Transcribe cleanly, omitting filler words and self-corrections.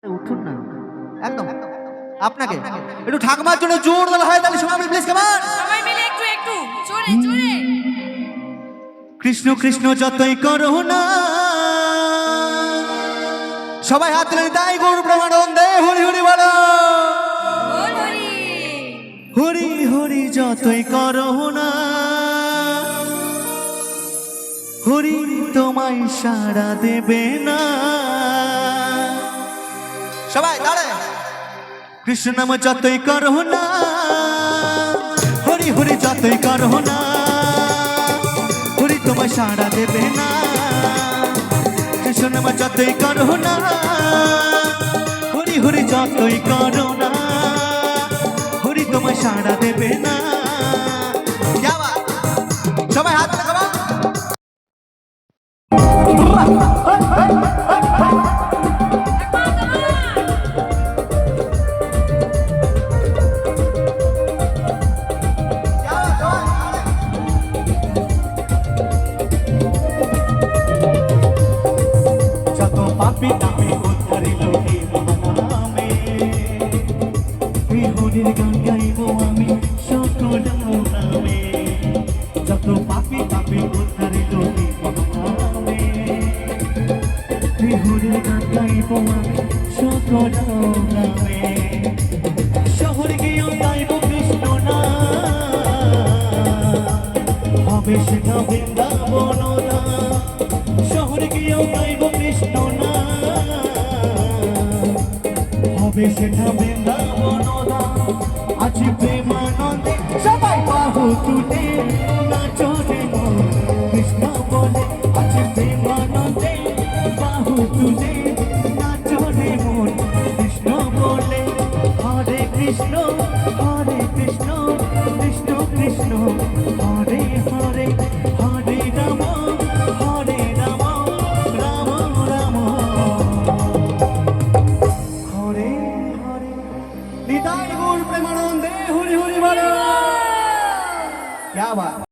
উঠুন না একদম আপনাকে একটু ঠাকুমার জন্য জোর দাও হয় তাহলে সবাই প্লিজ কামান সবাই মিলে একটু একটু জোরে জোরে কৃষ্ণ কৃষ্ণ যতই করো না সবাই হাত তুলে তাই গৌর প্রেমানন্দে হরি হরি বলো বল হরি হরি হরি যতই করো না হরি তোমায় সাড়া দেবে না সবাই দাঁড়ায় কৃষ্ণ নাম যতই করো না হরি হরি যতই করো না হরি তোমায় সাড়া দেবে না কৃষ্ণ নাম যতই করো না হরি হরি যতই করো না হরি তোমায় সাড়া দেবে না সবাই হাত তুলে খাবা গান গাইব আমি সকল নামে যত পাপি পাপি উদ্ধারিল নামে হরির গান গাইব আমি সকল নামে শহর গিয়েও গাইব কৃষ্ণ না হবে সেটা বৃন্দাবন না শহর গিয়েও গাইব কৃষ্ণ না হবে সেটা বৃন্দাবন আজি প্রেমানন্দে সবাই বাহু তুলে নাচরে কৃষ্ণ বলে আজি প্রেমানন্দে বাহু তুলে নাচরে মন কৃষ্ণ বলে হরে কৃষ্ণ কৃষ্ণ কৃষ্ণ হরে হরে হরে রাম রাম রাম হরে হরে নিতাই গৌর প্রেমানন্দে হরি হরি বলো क्या बात।